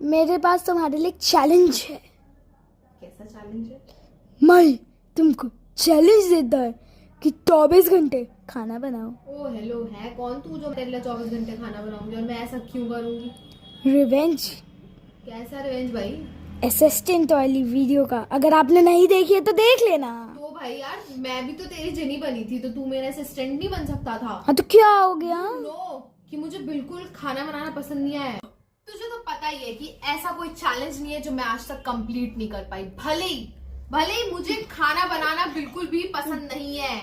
मेरे पास तुम्हारे लिए चैलेंज है। कैसा चैलेंज है? मैं तुमको चैलेंज देता है कि 24 घंटे खाना बनाओ। ओ हेलो, है कौन तू जो तेरे लिए 24 घंटे खाना बनाऊंगी? और मैं ऐसा क्यों करूंगी? रिवेंज। कैसा रिवेंज भाई? असिस्टेंट वाली वीडियो का अगर आपने नहीं देखी है तो देख लेना। तो भाई यार, मैं भी तो तेरी जिनी बनी थी, तो तू मेरा असिस्टेंट नहीं बन सकता था? हाँ तो क्या हो गया? नो कि मुझे बिल्कुल खाना बनाना पसंद नहीं आया। तुझे तो पता ही है कि ऐसा कोई चैलेंज नहीं है जो मैं आज तक कंप्लीट नहीं कर पाई। भले ही मुझे खाना बनाना बिल्कुल भी पसंद नहीं है,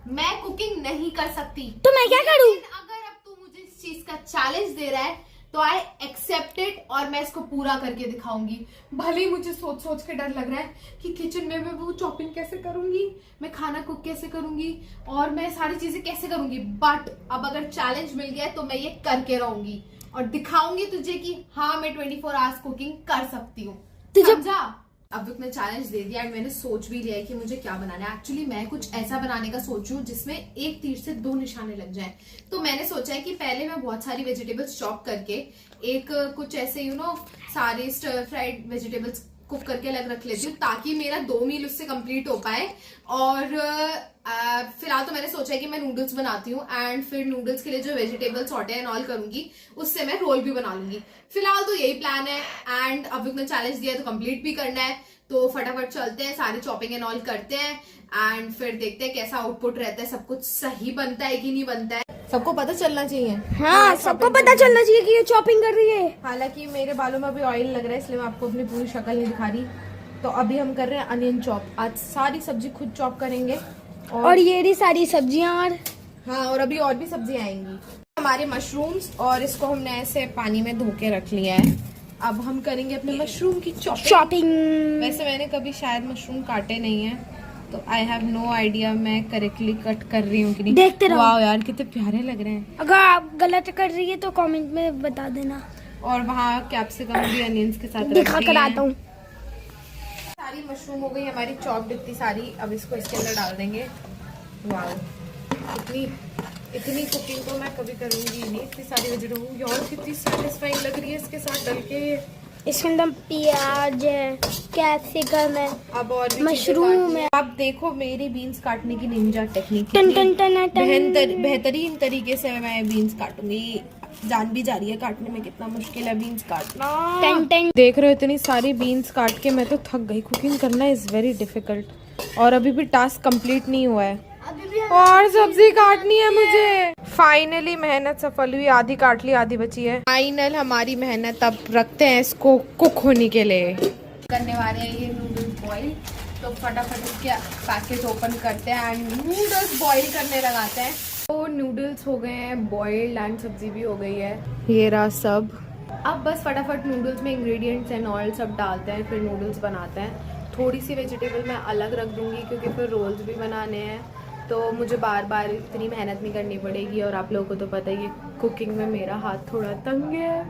मैं कुकिंग नहीं कर सकती। तो मैं क्या करूं? अगर अब तू मुझे इस चीज का चैलेंज दे रहा है तो आई एक्सेप्ट इट और मैं इसको पूरा करके दिखाऊंगी। भले ही मुझे सोच सोच के डर लग रहा है कि किचन में मैं वो चॉपिंग कैसे करूंगी, मैं खाना कुक कैसे करूंगी और मैं सारी चीजें कैसे करूंगी, बट अब अगर चैलेंज मिल गया है तो मैं ये करके रहूंगी और दिखाऊंगी तुझे कि हाँ, मैं 24 आवर्स कुकिंग कर सकती हूँ। समझा? अब तक ने चैलेंज दे दिया एंड मैंने सोच भी लिया है कि मुझे क्या बनाना है। एक्चुअली मैं कुछ ऐसा बनाने का सोचूं जिसमें एक तीर से 2 निशाने लग जाएं। तो मैंने सोचा है कि पहले मैं बहुत सारी वेजिटेबल्स चॉप करके एक कुछ ऐसे सारे स्टर फ्राइड वेजिटेबल्स कुक करके अलग रख लेती हूँ ताकि मेरा 2 मील उससे कंप्लीट हो पाए। और फिलहाल तो मैंने सोचा है कि मैं नूडल्स बनाती हूँ एंड फिर नूडल्स के लिए जो वेजिटेबल सॉटे एंड ऑल करूंगी उससे मैं रोल भी बना लूंगी। फिलहाल तो यही प्लान है एंड अब इतना चैलेंज दिया है तो कंप्लीट भी करना है। तो फटाफट चलते हैं, सारे चॉपिंग एंड ऑल करते हैं एंड फिर देखते हैं कैसा आउटपुट रहता है, सब कुछ सही बनता है कि नहीं बनता है। सबको पता चलना चाहिए। हाँ, सबको पता चलना चाहिए कि ये चॉपिंग कर रही है। हालांकि मेरे बालों में अभी ऑयल लग रहा है इसलिए मैं आपको अपनी पूरी शक्ल नहीं दिखा रही। तो अभी हम कर रहे हैं अनियन चॉप। आज सारी सब्जी खुद चॉप करेंगे और ये रही सारी सब्जियां। और हाँ, और अभी और भी सब्जियां आएंगी। हमारे मशरूम्स और इसको हमने ऐसे पानी में धो के रख लिया है। अब हम करेंगे अपने मशरूम की चॉपिंग। वैसे मैंने कभी शायद मशरूम काटे नहीं है तो आई हैव नो आइडिया मैं करेक्टली कट कर रही हूँ कि नहीं। देखते रहो। वाह यार, कितने प्यारे लग रहे हैं। अगर आप गलत कर रही है तो कमेंट में बता देना। और वहाँ कैप्सिकम भी अनियंस के साथ दिखा कर आता हूँ। सारी मशरूम हो गई हमारी चॉप्ड इतनी सारी। अब इसको इसके अंदर डाल देंगे। वाह, इतनी कुकिंग तो मैं कभी करूंगी नहीं। इतनी सारी वेजिटेबल यार, कितनी सेटिस्फाइंग लग रही है इसके साथ डल के। इसके अंदर प्याज है, कैप्सिकम है, अब और भी मशरूम है। आप देखो मेरी बीन्स काटने की निंजा टेक्निक। टन टन टन टन। बेहतरीन तरीके से मैं बीन्स काटूंगी। जान भी जा रही है काटने में, कितना मुश्किल है बीन्स काटना। टन टन। देख रहे हो इतनी सारी बीन्स काट के मैं तो थक गई। कुकिंग करना इज वेरी डिफिकल्ट और अभी भी टास्क कंप्लीट नहीं हुआ है और सब्जी काटनी है मुझे। फाइनली मेहनत सफल हुई, आधी काट ली आधी बची है। फाइनल हमारी मेहनत। अब रखते हैं इसको कुक होने के लिए। करने वाले हैं ये नूडल्स बॉईल। तो फटाफट इसके पैकेज ओपन करते हैं एंड नूडल्स बॉईल करने लगाते हैं। तो नूडल्स हो गए हैं बॉइल्ड एंड सब्जी भी हो गई है। ये रहा सब। अब बस फटाफट नूडल्स में इंग्रेडिएंट्स एंड ऑयल सब डालते हैं, फिर नूडल्स बनाते हैं। थोड़ी सी वेजिटेबल मैं अलग रख दूंगी क्योंकि फिर रोल्स भी बनाने हैं तो मुझे बार बार इतनी मेहनत नहीं करनी पड़ेगी। और आप लोगों को तो पता ही है कुकिंग में मेरा हाथ थोड़ा तंग है।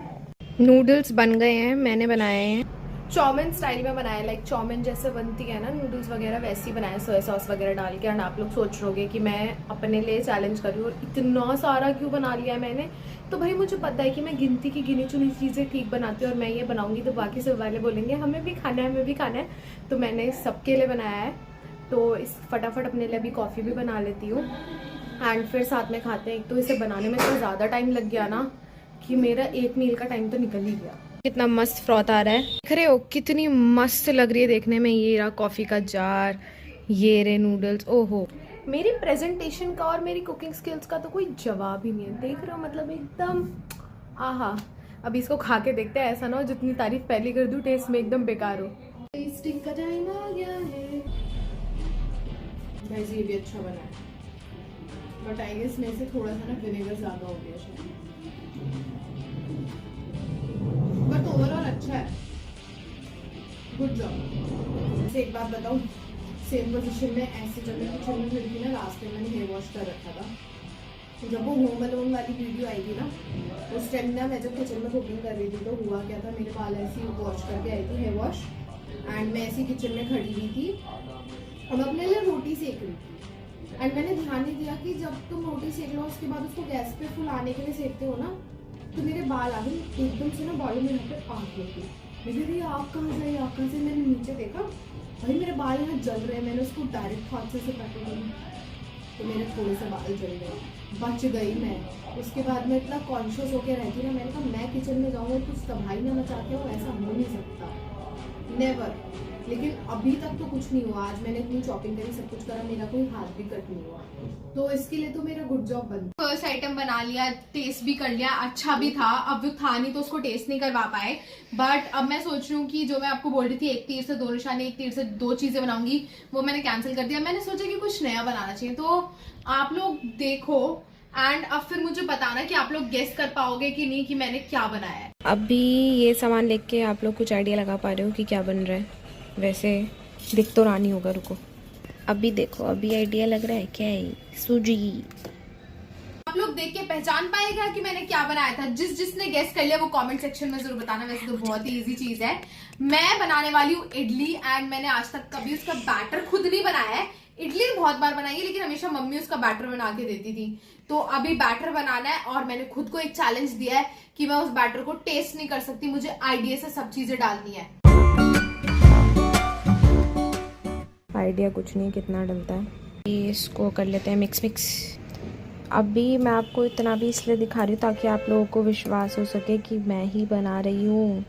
नूडल्स बन गए हैं, मैंने बनाए हैं चाउमीन स्टाइल में बनाया। लाइक चाउमीन जैसे बनती है ना नूडल्स वगैरह, वैसे ही बनाया सोया सॉस वगैरह डाल के। एंड आप लोग सोच रहोगे कि मैं अपने लिए चैलेंज कर रही हूँ और इतना सारा क्यों बना लिया है मैंने। तो भाई मुझे पता है कि मैं गिनती की गिनी चुनी चीज़ें ठीक बनाती हूँ और मैं ये बनाऊंगी तो बाकी सब वाले बोलेंगे हमें भी खाना है, हमें भी खाना है। तो मैंने सबके लिए बनाया है। तो इस फटाफट अपने लिए अभी कॉफ़ी भी बना लेती हूँ एंड फिर साथ में खाते हैं। एक तो इसे बनाने में इतना ज़्यादा टाइम लग गया ना कि मेरा 1 मील का टाइम तो निकल ही गया। कितना मस्त फ्रॉथ आ रहा है, देख रहे हो कितनी मस्त लग रही है देखने में। ये रहा कॉफ़ी का जार, ये रहे नूडल्स। ओहो, मेरी प्रेजेंटेशन का और मेरी कुकिंग स्किल्स का तो कोई जवाब ही नहीं है। देख रहे हो मतलब एकदम आहा। अभी इसको खा के देखते हैं, ऐसा ना हो जितनी तारीफ पहले कर दूँ टेस्ट में एकदम बेकार हो। टेस्टिंग का टाइम आ गया है। वैसे ये भी अच्छा बना है बट आई गेस में से थोड़ा सा ना विनेगर ज़्यादा हो गया शायद, बट ओवरऑल अच्छा है। Good job. वैसे एक बात बताऊँ, सेम पोजीशन में ऐसे जब मैं किचन में खड़ी थी ना, लास्ट टाइम मैंने हेयर वॉश कर रखा था। तो जब वो होम अलोन वाली वीडियो आई थी ना, उस टाइम ना मैं जब किचन में कुकिंग कर रही थी तो हुआ क्या था, मेरे बाल ऐसे ही वॉश करके आई थी हेयर वॉश एंड मैं ऐसी किचन में खड़ी हुई थी और मैं अपने लिए रोटी सेक रही थी। एंड मैंने ध्यान नहीं दिया कि जब तुम रोटी सेक लो उसके बाद उसको गैस पे फुलाने के लिए सेकते हो ना, तो मेरे बाल आ गए एकदम से ना, बालों में यहाँ पे आग लगी। मुझे ये आग कहाँ से आई, आग कहाँ से? मैंने नीचे देखा, भाई मेरे बाल यहाँ जल रहे हैं। मैंने उसको डायरेक्ट हाथ से काटे नहीं, तो मेरे थोड़े से बाल जल गए, बच गई मैं। उसके बाद मैं इतना कॉन्शियस होकर रहती ना, मैंने कहा मैं किचन में जाऊँ और कुछ तबाही ना मचा के हो, ऐसा हो नहीं सकता, नेवर। लेकिन अभी तक तो कुछ नहीं हुआ। आज मैंने इतनी शॉपिंग करी, सब कुछ करा, मेरा कोई हाथ भी कट नहीं हुआ, तो इसके लिए तो मेरा गुड जॉब बन। फर्स्ट आइटम बना लिया, टेस्ट भी कर लिया, अच्छा भी था। अब वो था नहीं तो उसको टेस्ट नहीं करवा पाए, बट अब मैं सोच रही हूँ कि जो मैं आपको बोल रही थी एक तीर से दो निशाने, एक तीर से दो चीजें बनाऊंगी, वो मैंने कैंसिल कर दिया। मैंने सोचा कि कुछ नया बनाना चाहिए, तो आप लोग देखो एंड अब फिर मुझे बताना कि आप लोग गेस कर पाओगे कि नहीं कि मैंने क्या बनाया है। अभी ये सामान लेके आप लोग कुछ आइडिया लगा पा रहे हो कि क्या बन रहा है? वैसे दिख तो रानी होगा, रुको अभी देखो, अभी आइडिया लग रहा है क्या है? सूजी। आप लोग देख के पहचान पाएगा कि मैंने क्या बनाया था। जिसने गेस कर लिया वो कमेंट सेक्शन में जरूर बताना। वैसे तो बहुत ही इजी चीज है। मैं बनाने वाली हूँ इडली, एंड मैंने आज तक कभी उसका बैटर खुद नहीं बनाया है। इडली बहुत बार बनाई है, लेकिन हमेशा मम्मी उसका बैटर बना के देती थी। तो अभी बैटर बनाना है, और मैंने खुद को एक चैलेंज दिया है कि मैं उस बैटर को टेस्ट नहीं कर सकती, मुझे आइडिया से सब चीजें डालनी है। आइडिया कुछ नहीं, कितना डलता है। इसको कर लेते हैं मिक्स। अभी मैं आपको इतना भी इसलिए दिखा रही हूँ ताकि आप लोगों को विश्वास हो सके कि मैं ही बना रही हूँ।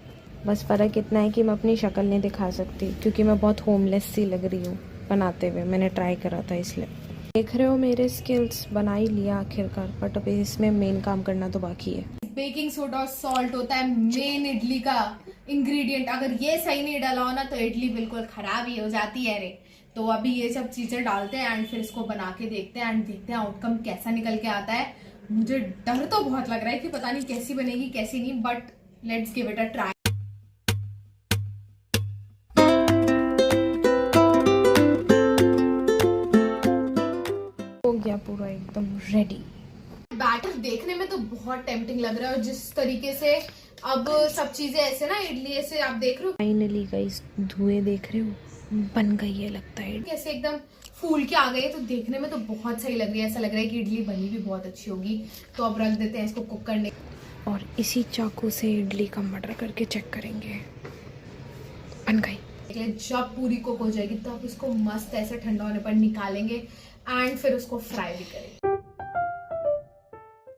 बस फ़र्क इतना है कि मैं अपनी शक्ल नहीं दिखा सकती, क्योंकि मैं बहुत होमलेस सी लग रही हूँ बनाते हुए। मैंने ट्राई करा था इसलिए। देख रहे हो मेरे स्किल्स, बना ही लिया आखिरकार, बट अभी इसमें मेन काम करना तो बाकी है। बेकिंग सोडा और सॉल्ट होता है मेन इडली का इंग्रेडिएंट। अगर ये सही नहीं डाला हो ना तो इडली बिल्कुल खराब ही हो जाती है रे। तो अभी ये सब चीजें डालते हैं एंड फिर इसको बना के देखते हैं एंड देखते हैं आउटकम कैसा निकल के आता है। मुझे डर तो बहुत लग रहा है कि पता नहीं कैसी बनेगी कैसी नहीं, but let's give it a try. हो गया पूरा एकदम रेडी। बैटर देखने में तो बहुत टेम्पटिंग लग रहा है, और जिस तरीके से अब सब चीजें ऐसे ना इडली ऐसे आप देख रहे हो, फाइनली गाइस धुएं देख रहे हो, बन गई है लगता है। कैसे एकदम फूल के आ गई है, तो देखने में तो बहुत सही लग रही है। ऐसा लग रहा है कि इडली बनी भी बहुत अच्छी होगी। तो अब रख देते हैं इसको कुक करने, और इसी चाकू से इडली का मर्डर करके चेक करेंगे। बन गई। जब पूरी कुक हो जाएगी तो आप इसको मस्त ऐसे ठंडा होने पर निकालेंगे एंड फिर उसको फ्राई भी करेंगे।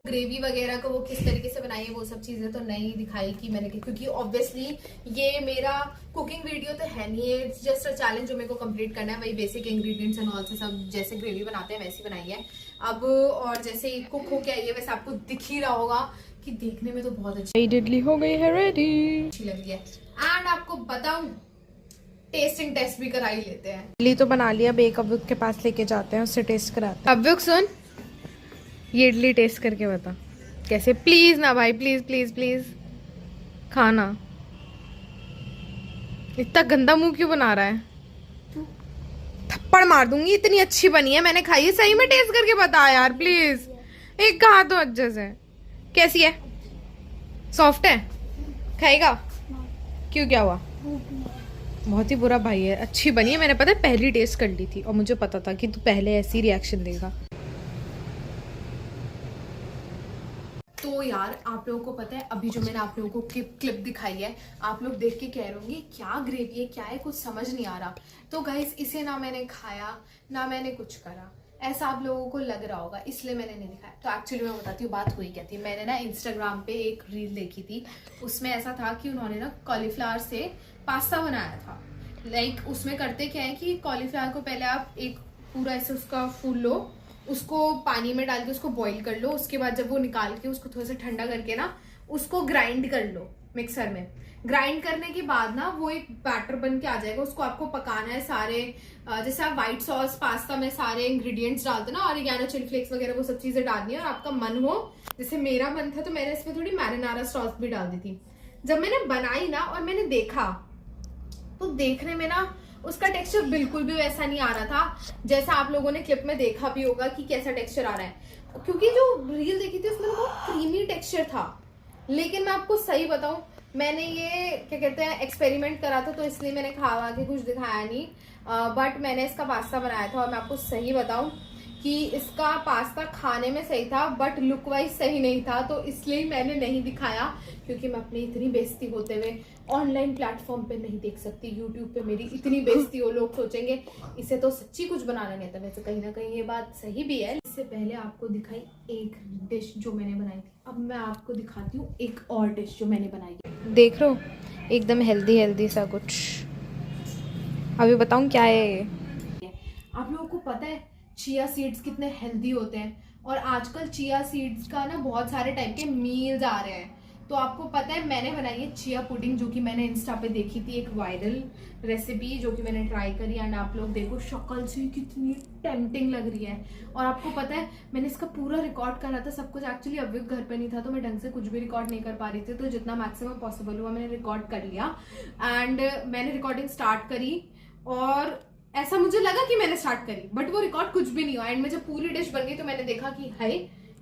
ग्रेवी वगैरह को वो किस तरीके से बनाई है वो सब चीजें तो नहीं दिखाई कि मैंने, क्योंकि ऑब्वियसली ये मेरा कुकिंग वीडियो तो है नहीं, इट्स जस्ट अ चैलेंज जो मेरे को कंप्लीट करना है। वही बेसिक इंग्रेडिएंट्स एंड ऑल से सब जैसे ग्रेवी बनाते हैं वैसी बनाई है अब, और जैसे कुक होके आई है वैसे आपको दिख ही रहा होगा कि देखने में तो बहुत अच्छी इडली हो गई है, रेडी, अच्छी लग रही है। एंड आपको बताऊं टेस्टिंग टेस्ट भी करा ही लेते हैं। इडली तो बना लिया, अब एक अव्युक के पास लेके जाते हैं, उससे टेस्ट कराते हैं। अव्युक सुन, ये इडली टेस्ट करके बता कैसे। प्लीज ना भाई, प्लीज प्लीज प्लीज खाना। इतना गंदा मुंह क्यों बना रहा है? थप्पड़ मार दूंगी, इतनी अच्छी बनी है, मैंने खाई है, सही में टेस्ट करके बता यार प्लीज। एक कहा तो अच्छे से। कैसी है? सॉफ्ट है? खाएगा? क्यों, क्या हुआ? बहुत ही बुरा भाई है। अच्छी बनी है, मैंने पता है पहली टेस्ट कर ली थी, और मुझे पता था कि तू पहले ऐसी रिएक्शन देगा। तो यार आप लोगों को पता है अभी जो मैंने आप लोगों को क्लिप दिखाई है, आप लोग देख के कह रहे होंगे क्या ग्रेवी है, क्या है, कुछ समझ नहीं आ रहा। तो गाइस इसे ना मैंने खाया ना मैंने कुछ करा, ऐसा आप लोगों को लग रहा होगा, इसलिए मैंने नहीं दिखाया। तो एक्चुअली मैं बताती हूँ बात हुई क्या थी। मैंने ना इंस्टाग्राम पे एक रील देखी थी, उसमें ऐसा था कि उन्होंने ना कॉलीफ्लावर से पास्ता बनाया था। लाइक उसमें करते क्या है कि कॉलीफ्लावर को पहले आप एक पूरा ऐसे उसका फूल लो, उसको पानी में डाल के उसको बॉईल कर लो, उसके बाद जब वो निकाल के उसको थोड़ा सा ठंडा करके ना उसको ग्राइंड कर लो मिक्सर में। ग्राइंड करने के बाद ना वो एक बैटर बन के आ जाएगा, उसको आपको पकाना है सारे, जैसे आप व्हाइट सॉस पास्ता में सारे इंग्रेडिएंट्स डालते ना, ऑरिगेनो चिली फ्लेक्स वगैरह वो सब चीजें डालनी है। और आपका मन हो, जैसे मेरा मन था तो मैंने इसमें थोड़ी मैरिनारा सॉस भी डाल दी थी। जब मैंने बनाई ना और मैंने देखा तो देखने में ना उसका टेक्सचर बिल्कुल भी वैसा नहीं आ रहा था जैसा आप लोगों ने क्लिप में देखा भी होगा कि कैसा टेक्सचर आ रहा है। क्योंकि जो रील देखी थी उसमें बहुत क्रीमी टेक्सचर था। लेकिन मैं आपको सही बताऊं, मैंने ये क्या कहते हैं एक्सपेरिमेंट करा था, तो इसलिए मैंने खावा के कुछ दिखाया नहीं, बट मैंने इसका पास्ता बनाया था। और मैं आपको सही बताऊं कि इसका पास्ता खाने में सही था बट लुक वाइज सही नहीं था, तो इसलिए मैंने नहीं दिखाया, क्योंकि मैं अपनी इतनी बेइज्जती होते हुए ऑनलाइन प्लेटफॉर्म पे नहीं देख सकती। यूट्यूब पे मेरी इतनी बेइज्जती हो, लोग सोचेंगे इसे तो सच्ची कुछ बनाना नहीं था। वैसे कहीं ना कहीं ये बात सही भी है। इससे पहले आपको दिखाई एक डिश जो मैंने बनाई थी, अब मैं आपको दिखाती हूँ एक और डिश जो मैंने बनाई है। देख रहे हो, एकदम हेल्दी हेल्दी सा कुछ। अभी बताऊँ क्या है ये। आप लोगों को पता है चिया सीड्स कितने हेल्दी होते हैं, और आजकल चिया सीड्स का ना बहुत सारे टाइप के मील्स आ रहे हैं। तो आपको पता है मैंने बनाई है चिया पुडिंग, जो कि मैंने इंस्टा पे देखी थी, एक वायरल रेसिपी जो कि मैंने ट्राई करी। एंड आप लोग देखो शक्ल से कितनी टेम्पटिंग लग रही है। और आपको पता है मैंने इसका पूरा रिकॉर्ड करा था सब कुछ। एक्चुअली अव्यक घर पे नहीं था तो मैं ढंग से कुछ भी रिकॉर्ड नहीं कर पा रही थी, तो जितना मैक्सिमम पॉसिबल हुआ मैंने रिकॉर्ड कर लिया। एंड मैंने रिकॉर्डिंग स्टार्ट करी और ऐसा मुझे लगा कि मैंने स्टार्ट करी, बट वो रिकॉर्ड कुछ भी नहीं हुआ। एंड में जब पूरी डिश बन गई तो मैंने देखा कि हाय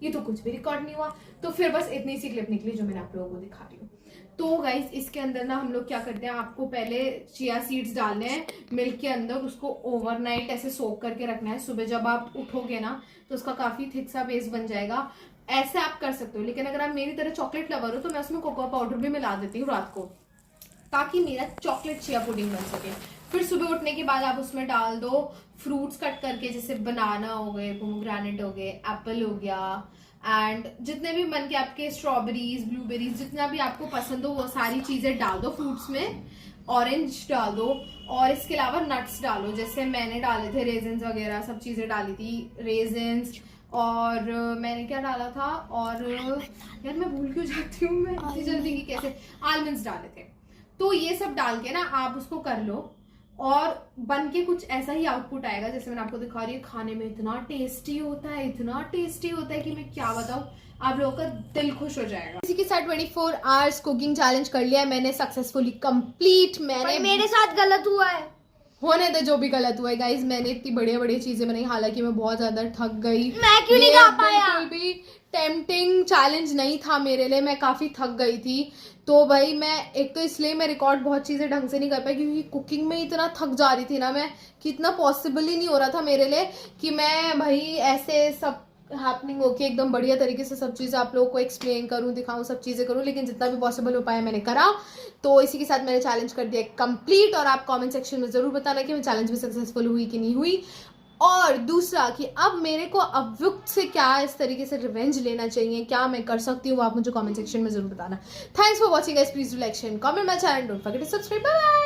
ये तो कुछ भी रिकॉर्ड नहीं हुआ। तो फिर बस इतनी सी क्लिप निकली जो मैंने आप लोगों को दिखा रही हूँ। तो गाइस इसके अंदर ना हम लोग क्या करते हैं, आपको पहले चिया सीड्स डालने हैं मिल्क के अंदर, उसको ओवरनाइट ऐसे सोक करके रखना है। सुबह जब आप उठोगे ना तो उसका काफी थिक सा बेस बन जाएगा। ऐसे आप कर सकते हो, लेकिन अगर आप मेरी तरह चॉकलेट लवर हो तो मैं उसमें कोकोआ पाउडर भी मिला देती हूँ रात को, ताकि मेरा चॉकलेट चिया पुडिंग बन सके। फिर सुबह उठने के बाद आप उसमें डाल दो फ्रूट्स कट करके, जैसे बनाना हो गए, पोमोग्रेनेट हो गए, एप्पल हो गया, एंड जितने भी मन के आपके स्ट्रॉबेरीज, ब्लूबेरीज, जितना भी आपको पसंद हो वो सारी चीजें डाल दो फ्रूट्स में। ऑरेंज डाल दो, और इसके अलावा नट्स डालो, जैसे मैंने डाले थे रेजिन्स वगैरह, सब चीजें डाली थी। रेजिन्स और मैंने क्या डाला था, और यार मैं भूल क्यों जाती हूँ मैं इतनी जल्दी की कैसे, आलमंड्स डाले थे। तो ये सब डाल के ना आप उसको कर लो, और बन के कुछ ऐसा ही आउटपुट आएगा जैसे मैंने आपको दिखा रही है। खाने में इतना टेस्टी होता है, इतना टेस्टी होता है कि मैं क्या बताऊं, आप लोगों का दिल खुश हो जाएगा। इसी के साथ 24 आवर्स कुकिंग चैलेंज कर लिया है मैंने सक्सेसफुली कंप्लीट। मैंने मेरे साथ गलत हुआ है। होने दे जो भी गलत हुआ है गाइज, मैंने इतनी बढ़िया बढ़िया चीजें बनाई, हालांकि मैं बहुत ज्यादा थक गई। मैं क्यों नहीं खा पाया? बिल्कुल भी टेम्पटिंग चैलेंज नहीं था मेरे लिए, मैं काफी थक गई थी। तो भाई मैं एक तो इसलिए मैं रिकॉर्ड बहुत चीजें ढंग से नहीं कर पाई, क्योंकि कुकिंग में इतना थक जा रही थी ना मैं, कि इतना पॉसिबल ही नहीं हो रहा था मेरे लिए कि मैं भाई ऐसे सब हैपनिंग होके एकदम बढ़िया तरीके से सब चीज़ें आप लोगों को एक्सप्लेन करूं, दिखाऊं, सब चीज़ें करूं। लेकिन जितना भी पॉसिबल हो पाया मैंने करा। तो इसी के साथ मैंने चैलेंज कर दिया कंप्लीट। और आप कमेंट सेक्शन में ज़रूर बताना कि मैं चैलेंज में सक्सेसफुल हुई कि नहीं हुई। और दूसरा कि अब मेरे को अव्युक्त से क्या इस तरीके से रिवेंज लेना चाहिए, क्या मैं कर सकती हूँ, आप मुझे कमेंट सेक्शन में जरूर बताना। Thanks for watching guys, please do like share comment my channel, don't forget to subscribe. Bye bye.